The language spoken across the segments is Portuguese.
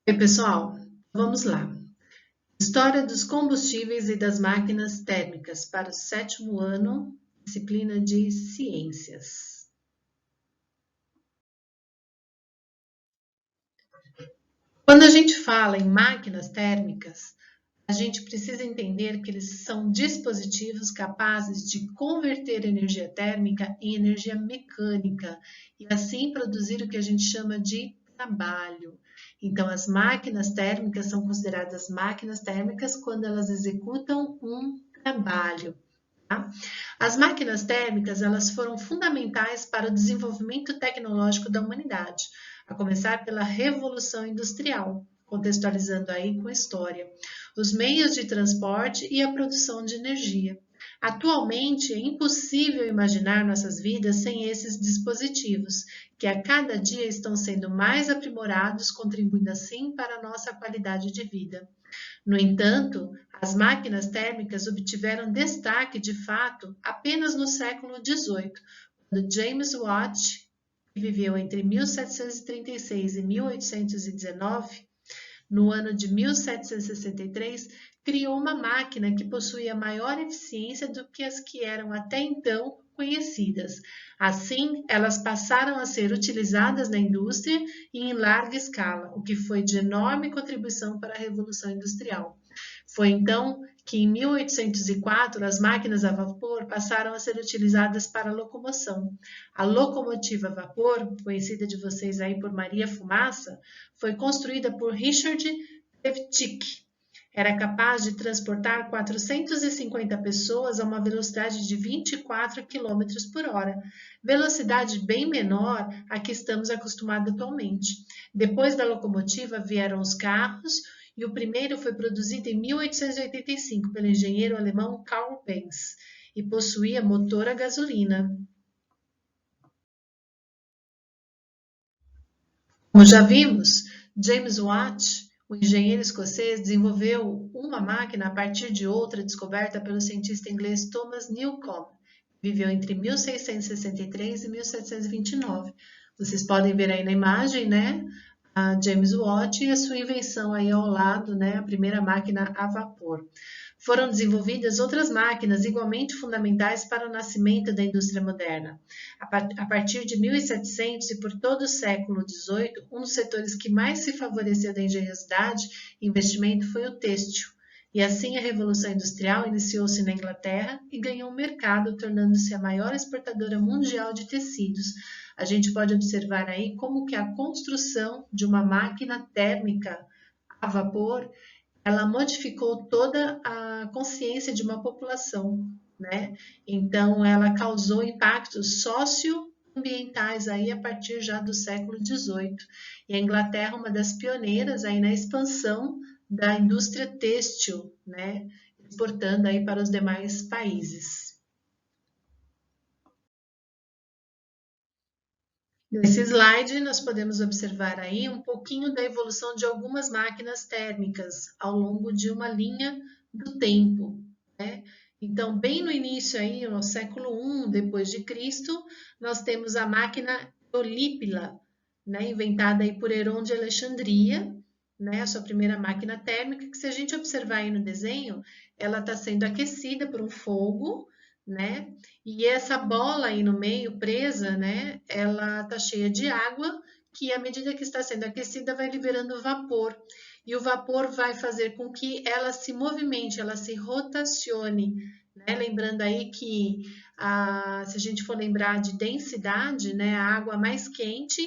Oi, pessoal, vamos lá. História dos combustíveis e das máquinas térmicas para o sétimo ano, disciplina de ciências. Quando a gente fala em máquinas térmicas, a gente precisa entender que eles são dispositivos capazes de converter energia térmica em energia mecânica e assim produzir o que a gente chama de trabalho. Então, as máquinas térmicas são consideradas máquinas térmicas quando elas executam um trabalho. Tá? As máquinas térmicas elas foram fundamentais para o desenvolvimento tecnológico da humanidade, a começar pela Revolução Industrial, contextualizando aí com a história, os meios de transporte e a produção de energia. Atualmente é impossível imaginar nossas vidas sem esses dispositivos, que a cada dia estão sendo mais aprimorados, contribuindo assim para a nossa qualidade de vida. No entanto, as máquinas térmicas obtiveram destaque de fato apenas no século XVIII, quando James Watt, que viveu entre 1736 e 1819, no ano de 1763, criou uma máquina que possuía maior eficiência do que as que eram até então conhecidas. Assim, elas passaram a ser utilizadas na indústria e em larga escala, o que foi de enorme contribuição para a Revolução Industrial. Foi então que, em 1804, as máquinas a vapor passaram a ser utilizadas para a locomoção. A locomotiva a vapor, conhecida de vocês aí por Maria Fumaça, foi construída por Richard Trevithick. Era capaz de transportar 450 pessoas a uma velocidade de 24 km por hora, velocidade bem menor à que estamos acostumados atualmente. Depois da locomotiva vieram os carros, e o primeiro foi produzido em 1885 pelo engenheiro alemão Karl Benz e possuía motor a gasolina. Como já vimos, James Watt, o engenheiro escocês, desenvolveu uma máquina a partir de outra descoberta pelo cientista inglês Thomas Newcomen, que viveu entre 1663 e 1729. Vocês podem ver aí na imagem, né? A James Watt e a sua invenção aí ao lado, né? A primeira máquina a vapor. Foram desenvolvidas outras máquinas igualmente fundamentais para o nascimento da indústria moderna. A partir de 1700 e por todo o século XVIII, um dos setores que mais se favoreceu da engenhosidade e investimento foi o têxtil. E assim a Revolução Industrial iniciou-se na Inglaterra e ganhou um mercado, tornando-se a maior exportadora mundial de tecidos. A gente pode observar aí como que a construção de uma máquina térmica a vapor ela modificou toda a consciência de uma população, né? Então, ela causou impactos socioambientais aí a partir já do século XVIII. E a Inglaterra é uma das pioneiras aí na expansão da indústria têxtil, né? Exportando aí para os demais países. Nesse slide, nós podemos observar aí um pouquinho da evolução de algumas máquinas térmicas ao longo de uma linha do tempo, né? Então, bem no início aí, no século I depois de Cristo, nós temos a máquina Eolípila, né, inventada aí por Heron de Alexandria, né, a sua primeira máquina térmica, que se a gente observar aí no desenho, ela está sendo aquecida por um fogo, né? E essa bola aí no meio, presa, né? Ela tá cheia de água, que à medida que está sendo aquecida, vai liberando vapor. E o vapor vai fazer com que ela se movimente, ela se rotacione, né? Lembrando aí que se a gente for lembrar de densidade, né? A água mais quente,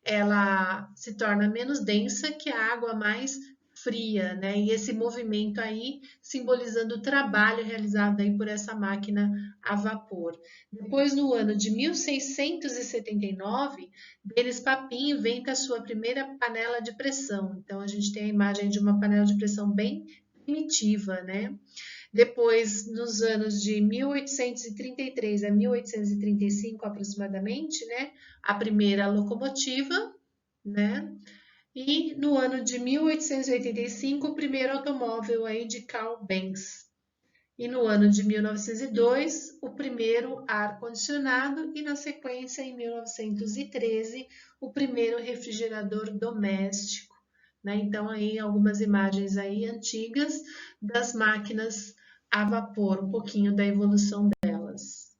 ela se torna menos densa que a água mais fria, né? E esse movimento aí simbolizando o trabalho realizado aí por essa máquina a vapor. Depois, no ano de 1679, Denis Papin inventa a sua primeira panela de pressão. Então, a gente tem a imagem de uma panela de pressão bem primitiva, né? Depois, nos anos de 1833 a 1835 aproximadamente, né? A primeira locomotiva, né? E no ano de 1885, o primeiro automóvel aí de Carl Benz. E no ano de 1902, o primeiro ar-condicionado e, na sequência, em 1913, o primeiro refrigerador doméstico, né? Então, aí algumas imagens aí antigas das máquinas a vapor, um pouquinho da evolução delas.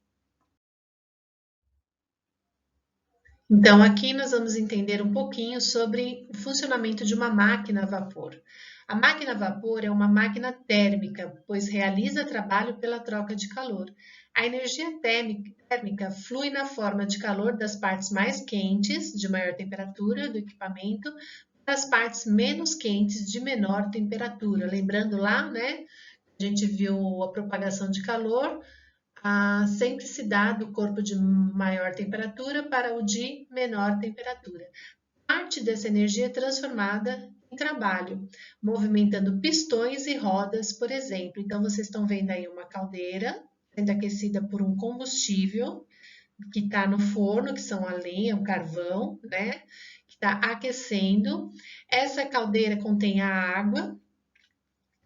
Então, aqui nós vamos entender um pouquinho sobre o funcionamento de uma máquina a vapor. A máquina a vapor é uma máquina térmica, pois realiza trabalho pela troca de calor. A energia térmica flui na forma de calor das partes mais quentes, de maior temperatura do equipamento, para as partes menos quentes, de menor temperatura. Lembrando lá, né? A gente viu a propagação de calor, sempre se dá do corpo de maior temperatura para o de menor temperatura. Parte dessa energia é transformada em trabalho, movimentando pistões e rodas, por exemplo. Então, vocês estão vendo aí uma caldeira sendo aquecida por um combustível que está no forno, que são a lenha, o carvão, né? Que está aquecendo. Essa caldeira contém a água.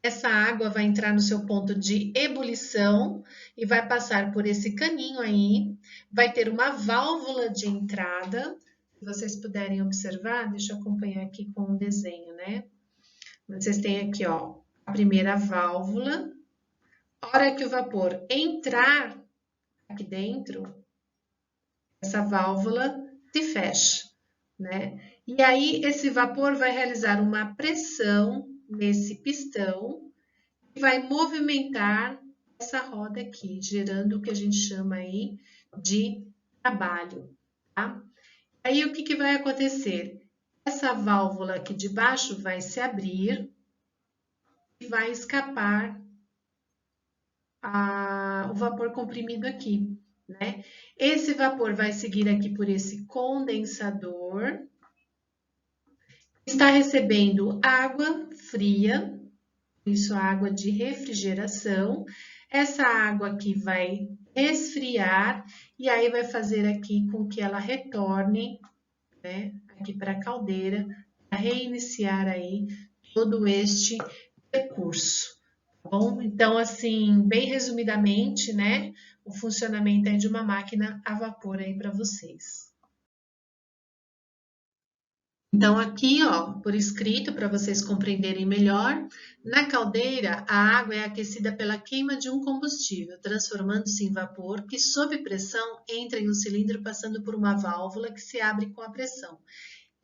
Essa água vai entrar no seu ponto de ebulição e vai passar por esse caninho aí, vai ter uma válvula de entrada. Se vocês puderem observar, deixa eu acompanhar aqui com o desenho, né? Vocês têm aqui, ó, a primeira válvula. A hora que o vapor entrar aqui dentro, essa válvula se fecha, né? E aí esse vapor vai realizar uma pressão nesse pistão, vai movimentar essa roda aqui, gerando o que a gente chama aí de trabalho, tá? Aí o que vai acontecer? Essa válvula aqui de baixo vai se abrir e vai escapar o vapor comprimido aqui, né? Esse vapor vai seguir aqui por esse condensador, está recebendo água fria, isso água de refrigeração. Essa água aqui vai esfriar e aí vai fazer aqui com que ela retorne, né, aqui para a caldeira, para reiniciar aí todo este percurso, tá bom? Então, assim, bem resumidamente, né, o funcionamento é de uma máquina a vapor aí para vocês. Então, aqui, ó, por escrito, para vocês compreenderem melhor, na caldeira, a água é aquecida pela queima de um combustível, transformando-se em vapor que, sob pressão, entra em um cilindro passando por uma válvula que se abre com a pressão.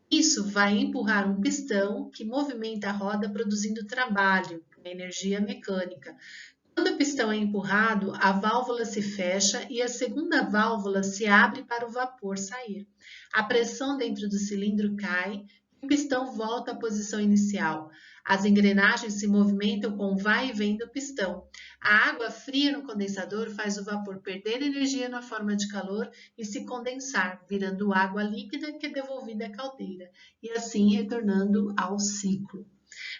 Isso vai empurrar um pistão que movimenta a roda, produzindo trabalho, energia mecânica. Quando o pistão é empurrado, a válvula se fecha e a segunda válvula se abre para o vapor sair. A pressão dentro do cilindro cai e o pistão volta à posição inicial. As engrenagens se movimentam com o vai e vem do pistão. A água fria no condensador faz o vapor perder energia na forma de calor e se condensar, virando água líquida que é devolvida à caldeira, e assim retornando ao ciclo.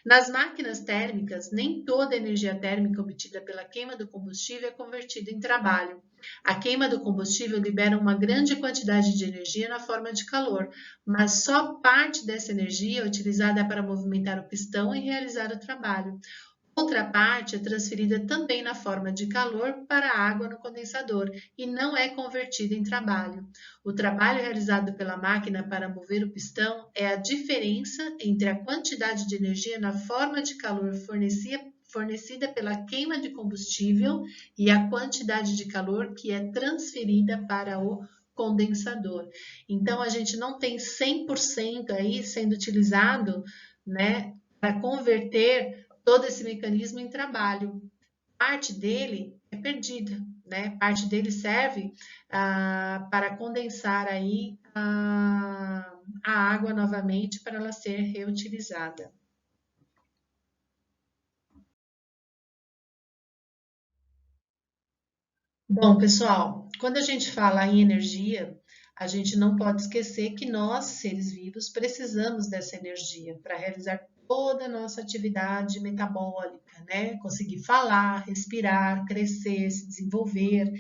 Nas máquinas térmicas, nem toda a energia térmica obtida pela queima do combustível é convertida em trabalho. A queima do combustível libera uma grande quantidade de energia na forma de calor, mas só parte dessa energia é utilizada para movimentar o pistão e realizar o trabalho. Outra parte é transferida também na forma de calor para a água no condensador e não é convertida em trabalho. O trabalho realizado pela máquina para mover o pistão é a diferença entre a quantidade de energia na forma de calor fornecida pela queima de combustível e a quantidade de calor que é transferida para o condensador. Então, a gente não tem 100% aí sendo utilizado, né, para converter todo esse mecanismo em trabalho. Parte dele é perdida, né? Parte dele serve para condensar aí a água novamente para ela ser reutilizada. Bom, pessoal, quando a gente fala em energia, a gente não pode esquecer que nós, seres vivos, precisamos dessa energia para realizar toda a nossa atividade metabólica, né? Conseguir falar, respirar, crescer, se desenvolver.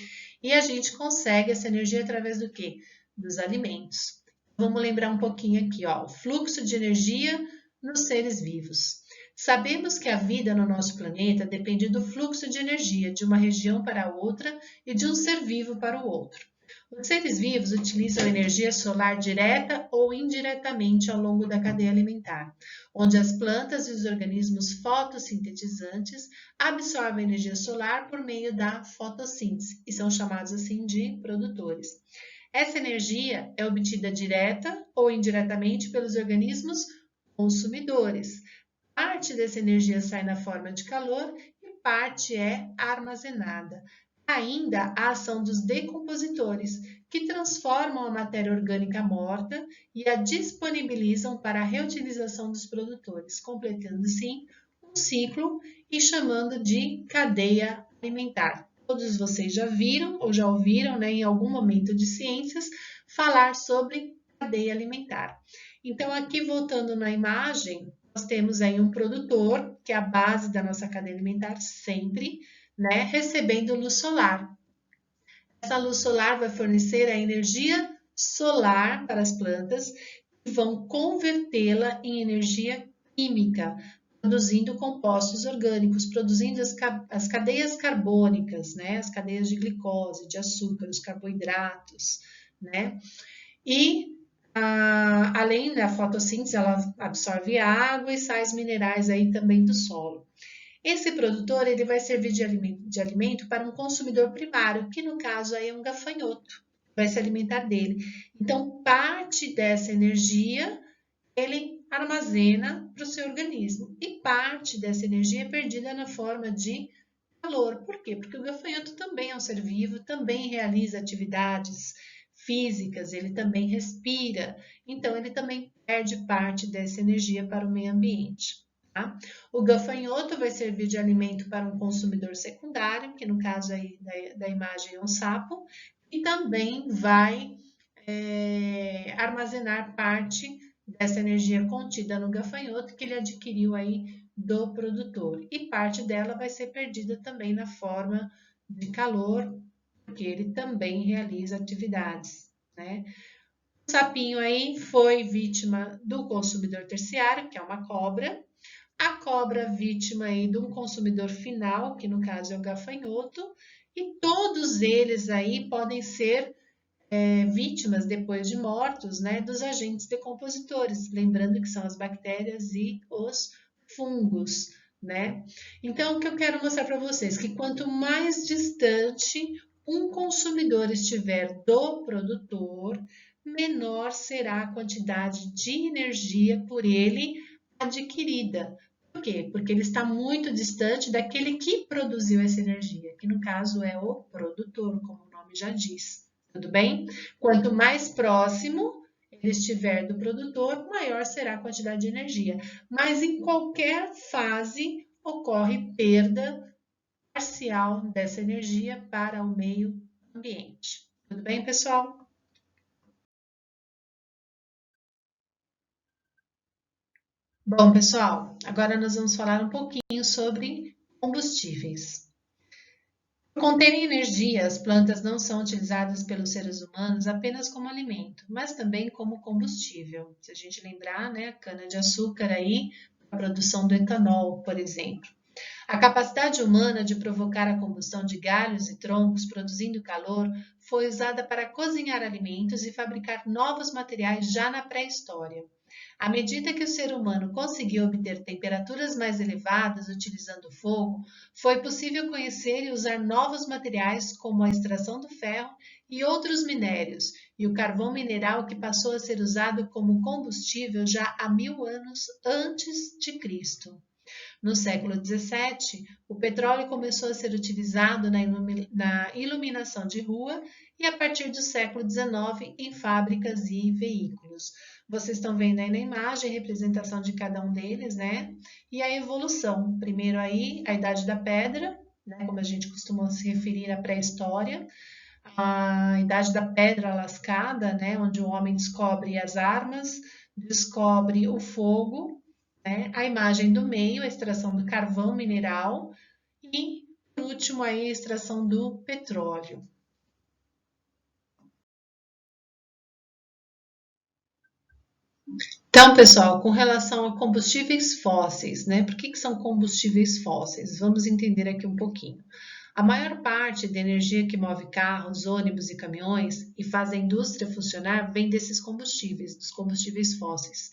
E a gente consegue essa energia através do quê? Dos alimentos. Vamos lembrar um pouquinho aqui, ó, o fluxo de energia nos seres vivos. Sabemos que a vida no nosso planeta depende do fluxo de energia de uma região para outra e de um ser vivo para o outro. Os seres vivos utilizam energia solar direta ou indiretamente ao longo da cadeia alimentar, onde as plantas e os organismos fotossintetizantes absorvem energia solar por meio da fotossíntese e são chamados assim de produtores. Essa energia é obtida direta ou indiretamente pelos organismos consumidores. Parte dessa energia sai na forma de calor e parte é armazenada. Ainda a ação dos decompositores, que transformam a matéria orgânica morta e a disponibilizam para a reutilização dos produtores, completando assim um ciclo e chamando de cadeia alimentar. Todos vocês já viram ou já ouviram, né, em algum momento de ciências, falar sobre cadeia alimentar. Então, aqui voltando na imagem, nós temos aí um produtor, que é a base da nossa cadeia alimentar sempre, né, recebendo luz solar. Essa luz solar vai fornecer a energia solar para as plantas e vão convertê-la em energia química, produzindo compostos orgânicos, produzindo as cadeias carbônicas, né, as cadeias de glicose, de açúcar, os carboidratos, né, e além da fotossíntese, ela absorve água e sais minerais aí também do solo. Esse produtor ele vai servir de alimento para um consumidor primário, que no caso aí é um gafanhoto, vai se alimentar dele. Então, parte dessa energia ele armazena para o seu organismo e parte dessa energia é perdida na forma de calor. Por quê? Porque o gafanhoto também é um ser vivo, também realiza atividades físicas, ele também respira, então ele também perde parte dessa energia para o meio ambiente. Tá? O gafanhoto vai servir de alimento para um consumidor secundário, que no caso aí da imagem é um sapo, e também vai armazenar parte dessa energia contida no gafanhoto que ele adquiriu aí do produtor. E parte dela vai ser perdida também na forma de calor, porque ele também realiza atividades, né? O sapinho aí foi vítima do consumidor terciário, que é uma cobra, a cobra vítima aí de um consumidor final, que no caso é o gafanhoto, e todos eles aí podem ser vítimas depois de mortos, né, dos agentes decompositores, lembrando que são as bactérias e os fungos, né? Então, o que eu quero mostrar para vocês que quanto mais distante um consumidor estiver do produtor, menor será a quantidade de energia por ele adquirida. Por quê? Porque ele está muito distante daquele que produziu essa energia, que no caso é o produtor, como o nome já diz. Tudo bem? Quanto mais próximo ele estiver do produtor, maior será a quantidade de energia. Mas em qualquer fase ocorre perda parcial dessa energia para o meio ambiente. Tudo bem, pessoal? Bom, pessoal, agora nós vamos falar um pouquinho sobre combustíveis. Por conterem energia, as plantas não são utilizadas pelos seres humanos apenas como alimento, mas também como combustível. Se a gente lembrar, né, a cana-de-açúcar aí, a produção do etanol, por exemplo. A capacidade humana de provocar a combustão de galhos e troncos produzindo calor foi usada para cozinhar alimentos e fabricar novos materiais já na pré-história. À medida que o ser humano conseguiu obter temperaturas mais elevadas utilizando fogo, foi possível conhecer e usar novos materiais como a extração do ferro e outros minérios, e o carvão mineral que passou a ser usado como combustível já há 1000 anos antes de Cristo. No século XVII, o petróleo começou a ser utilizado na iluminação de rua e a partir do século XIX em fábricas e veículos. Vocês estão vendo aí na imagem a representação de cada um deles, né? E a evolução. Primeiro aí, a Idade da Pedra, né? Como a gente costuma se referir à pré-história. A Idade da Pedra Lascada, né? Onde o homem descobre as armas, descobre o fogo, né? A imagem do meio, a extração do carvão mineral e, por último, aí, a extração do petróleo. Então, pessoal, com relação a combustíveis fósseis, né? Por que são combustíveis fósseis? Vamos entender aqui um pouquinho. A maior parte da energia que move carros, ônibus e caminhões e faz a indústria funcionar vem desses combustíveis, dos combustíveis fósseis.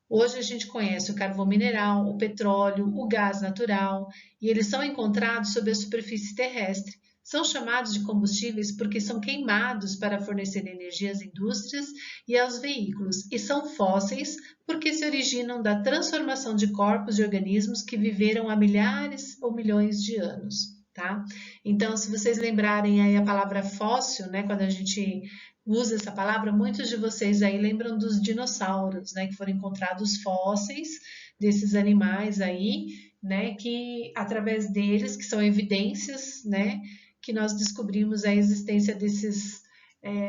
Hoje a gente conhece o carvão mineral, o petróleo, o gás natural, e eles são encontrados sob a superfície terrestre. São chamados de combustíveis porque são queimados para fornecer energia às indústrias e aos veículos, e são fósseis porque se originam da transformação de corpos de organismos que viveram há milhares ou milhões de anos. Tá? Então, se vocês lembrarem aí a palavra fóssil, né, quando a gente usa essa palavra, muitos de vocês aí lembram dos dinossauros, né, que foram encontrados fósseis desses animais aí, né, que através deles, que são evidências, né, que nós descobrimos a existência desses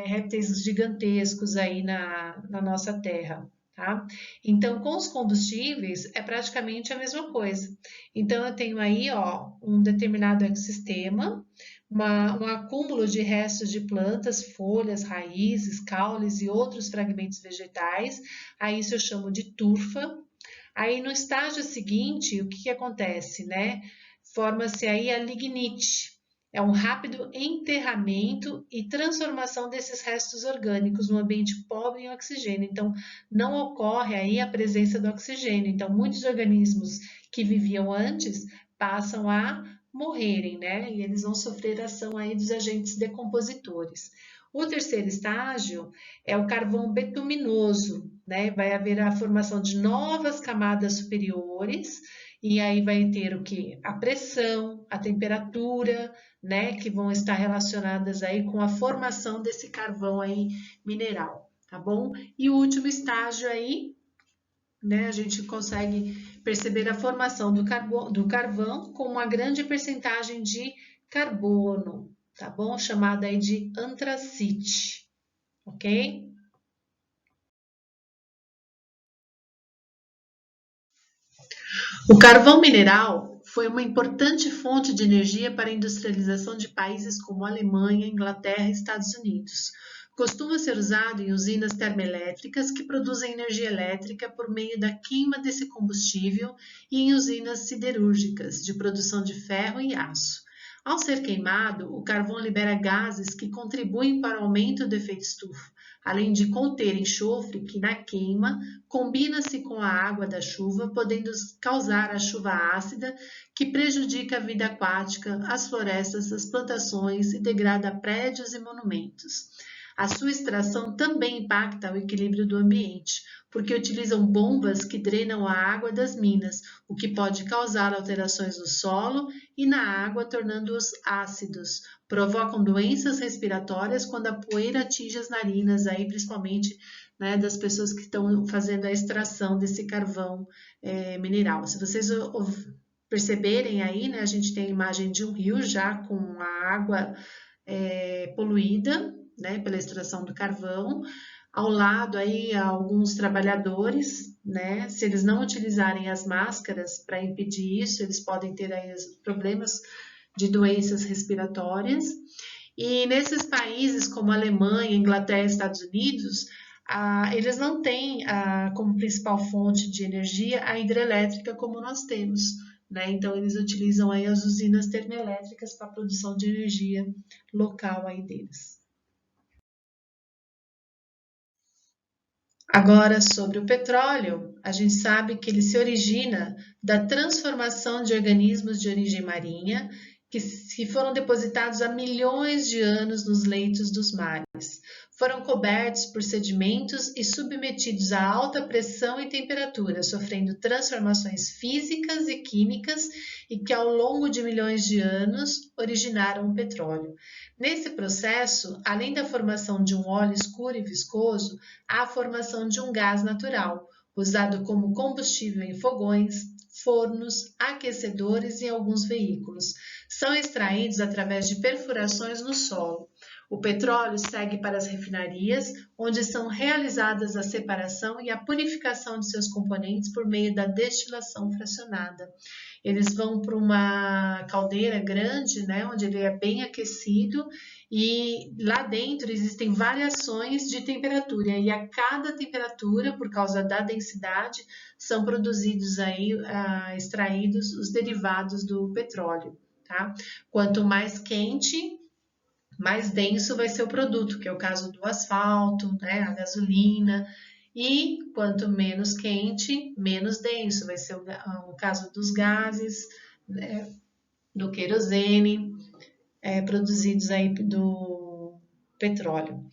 répteis gigantescos aí na nossa Terra. Tá? Então, com os combustíveis é praticamente a mesma coisa. Então, eu tenho aí ó, um determinado ecossistema, um acúmulo de restos de plantas, folhas, raízes, caules e outros fragmentos vegetais. Aí isso eu chamo de turfa. Aí no estágio seguinte, o que acontece, né? Forma-se aí a lignite. É um rápido enterramento e transformação desses restos orgânicos no ambiente pobre em oxigênio. Então, não ocorre aí a presença do oxigênio. Então, muitos organismos que viviam antes passam a morrerem, né? E eles vão sofrer a ação aí dos agentes decompositores. O terceiro estágio é o carvão betuminoso, né? Vai haver a formação de novas camadas superiores e aí vai ter o que? A pressão, a temperatura, né? Que vão estar relacionadas aí com a formação desse carvão aí mineral, tá bom? E o último estágio aí, né? A gente consegue perceber a formação do carvão com uma grande percentagem de carbono, tá bom? Chamada aí de antracite, ok? O carvão mineral foi uma importante fonte de energia para a industrialização de países como Alemanha, Inglaterra e Estados Unidos. Costuma ser usado em usinas termoelétricas que produzem energia elétrica por meio da queima desse combustível e em usinas siderúrgicas de produção de ferro e aço. Ao ser queimado, o carvão libera gases que contribuem para o aumento do efeito estufa, além de conter enxofre que, na queima, combina-se com a água da chuva, podendo causar a chuva ácida, que prejudica a vida aquática, as florestas, as plantações e degrada prédios e monumentos. A sua extração também impacta o equilíbrio do ambiente, porque utilizam bombas que drenam a água das minas, o que pode causar alterações no solo e na água, tornando-os ácidos. Provocam doenças respiratórias quando a poeira atinge as narinas, aí principalmente, né, das pessoas que estão fazendo a extração desse carvão mineral. Se vocês perceberem aí, né, a gente tem a imagem de um rio já com a água poluída, né, pela extração do carvão. Ao lado aí alguns trabalhadores, né, se eles não utilizarem as máscaras para impedir isso, eles podem ter aí problemas de doenças respiratórias. E nesses países como Alemanha, Inglaterra e Estados Unidos, eles não têm como principal fonte de energia a hidrelétrica como nós temos, né? Então eles utilizam aí as usinas termoelétricas para a produção de energia local aí deles. Agora, sobre o petróleo, a gente sabe que ele se origina da transformação de organismos de origem marinha que foram depositados há milhões de anos nos leitos dos mares. Foram cobertos por sedimentos e submetidos a alta pressão e temperatura, sofrendo transformações físicas e químicas e que ao longo de milhões de anos originaram o petróleo. Nesse processo, além da formação de um óleo escuro e viscoso, há a formação de um gás natural, usado como combustível em fogões, fornos, aquecedores e alguns veículos. São extraídos através de perfurações no solo. O petróleo segue para as refinarias, onde são realizadas a separação e a purificação de seus componentes por meio da destilação fracionada. Eles vão para uma caldeira grande, né, onde ele é bem aquecido e lá dentro existem variações de temperatura e a cada temperatura, por causa da densidade, são produzidos aí, extraídos os derivados do petróleo. tá? Quanto mais quente, mais denso vai ser o produto, que é o caso do asfalto, né, a gasolina, e quanto menos quente, menos denso vai ser o caso dos gases, né, do querosene, produzidos aí do petróleo.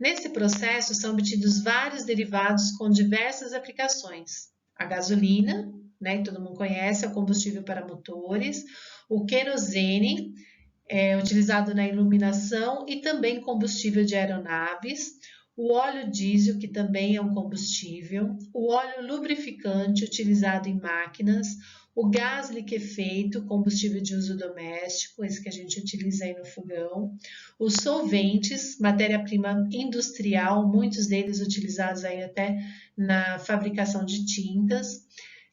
Nesse processo são obtidos vários derivados com diversas aplicações. A gasolina, né, que todo mundo conhece, é o combustível para motores, o querosene, utilizado na iluminação e também combustível de aeronaves, o óleo diesel, que também é um combustível, o óleo lubrificante utilizado em máquinas, o gás liquefeito, combustível de uso doméstico, esse que a gente utiliza aí no fogão, os solventes, matéria-prima industrial, muitos deles utilizados aí até na fabricação de tintas,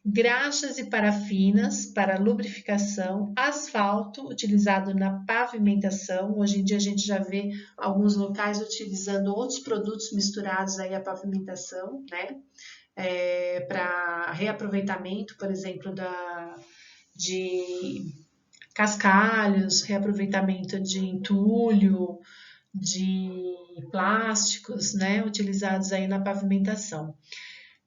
graxas e parafinas para lubrificação, asfalto utilizado na pavimentação. Hoje em dia a gente já vê alguns locais utilizando outros produtos misturados aí à pavimentação, né? Para reaproveitamento, por exemplo, de cascalhos, reaproveitamento de entulho, de plásticos, né? Utilizados aí na pavimentação.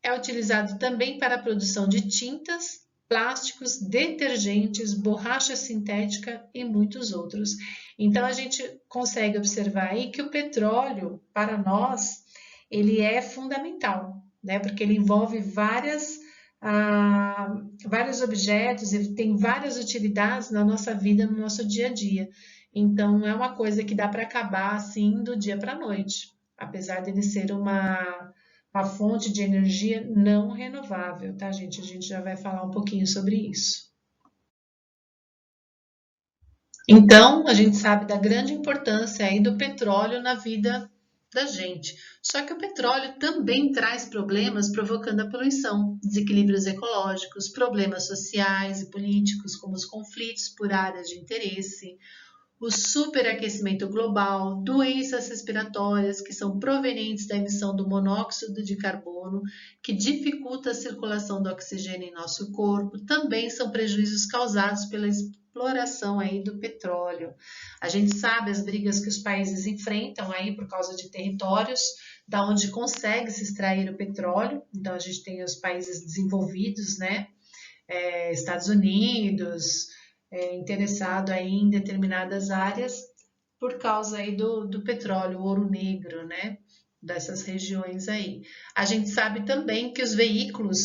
É utilizado também para a produção de tintas, plásticos, detergentes, borracha sintética e muitos outros. Então a gente consegue observar aí que o petróleo, para nós, ele é fundamental, né? Porque ele envolve vários objetos e tem várias utilidades na nossa vida, no nosso dia a dia. Então não é uma coisa que dá para acabar assim do dia para a noite, apesar de ele ser uma fonte de energia não renovável, tá, gente? A gente já vai falar um pouquinho sobre isso. Então, a gente sabe da grande importância aí do petróleo na vida da gente. Só que o petróleo também traz problemas provocando a poluição, desequilíbrios ecológicos, problemas sociais e políticos, como os conflitos por áreas de interesse, o superaquecimento global, doenças respiratórias que são provenientes da emissão do monóxido de carbono, que dificulta a circulação do oxigênio em nosso corpo, também são prejuízos causados pela exploração aí do petróleo. A gente sabe as brigas que os países enfrentam aí por causa de territórios, da onde consegue se extrair o petróleo. Então a gente tem os países desenvolvidos, né? Estados Unidos, interessado aí em determinadas áreas por causa aí do petróleo, ouro negro, né? Dessas regiões aí. A gente sabe também que os veículos,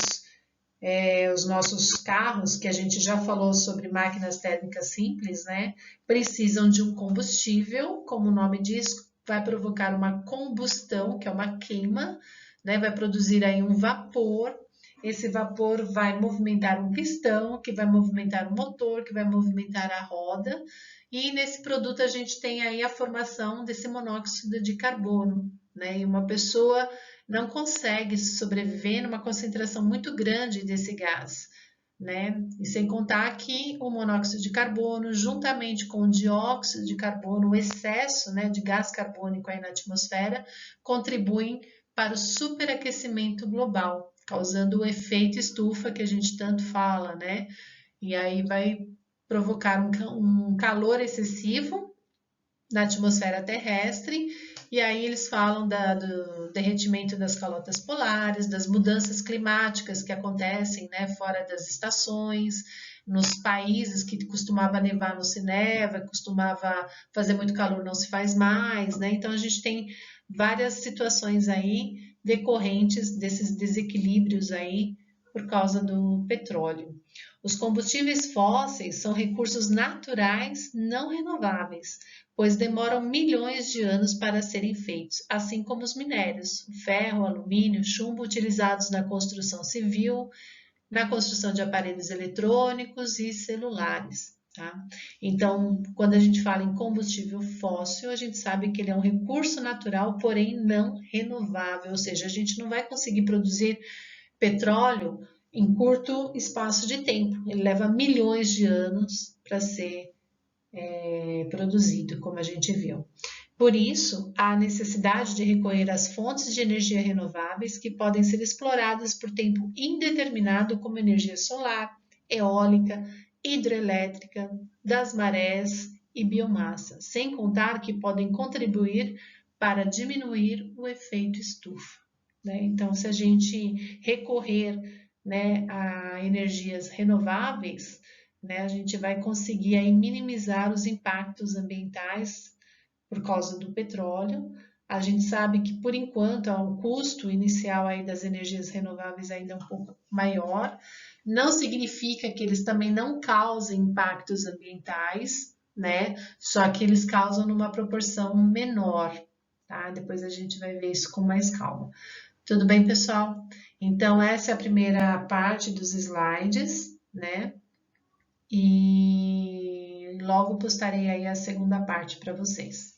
os nossos carros, que a gente já falou sobre máquinas térmicas simples, né? Precisam de um combustível, como o nome diz, vai provocar uma combustão, que é uma queima, né? Vai produzir aí um vapor. Esse vapor vai movimentar um pistão, que vai movimentar o motor, que vai movimentar a roda. E nesse produto a gente tem aí a formação desse monóxido de carbono, né? E uma pessoa não consegue sobreviver numa concentração muito grande desse gás, né? E sem contar que o monóxido de carbono, juntamente com o dióxido de carbono, o excesso, né, de gás carbônico aí na atmosfera, contribuem para o superaquecimento global, causando o efeito estufa que a gente tanto fala, né? E aí vai provocar um calor excessivo na atmosfera terrestre, e aí eles falam do derretimento das calotas polares, das mudanças climáticas que acontecem, né, fora das estações, nos países que costumava nevar não se neva, costumava fazer muito calor não se faz mais, né? Então a gente tem várias situações aí decorrentes desses desequilíbrios aí por causa do petróleo. Os combustíveis fósseis são recursos naturais não renováveis, pois demoram milhões de anos para serem feitos, assim como os minérios, o ferro, o alumínio, o chumbo utilizados na construção civil, na construção de aparelhos eletrônicos e celulares. Tá? Então, quando a gente fala em combustível fóssil, a gente sabe que ele é um recurso natural, porém não renovável, ou seja, a gente não vai conseguir produzir petróleo em curto espaço de tempo. Ele leva milhões de anos para ser produzido, como a gente viu. Por isso, há necessidade de recorrer às fontes de energia renováveis que podem ser exploradas por tempo indeterminado, como energia solar, eólica hidrelétrica, das marés e biomassa, sem contar que podem contribuir para diminuir o efeito estufa, né? Então, se a gente recorrer, né, a energias renováveis, né, a gente vai conseguir aí minimizar os impactos ambientais por causa do petróleo. A gente sabe que, por enquanto, o custo inicial aí das energias renováveis ainda é um pouco maior. Não significa que eles também não causem impactos ambientais, né? Só que eles causam numa proporção menor, tá? Depois a gente vai ver isso com mais calma. Tudo bem, pessoal? Então, essa é a primeira parte dos slides, né? E logo postarei aí a segunda parte para vocês.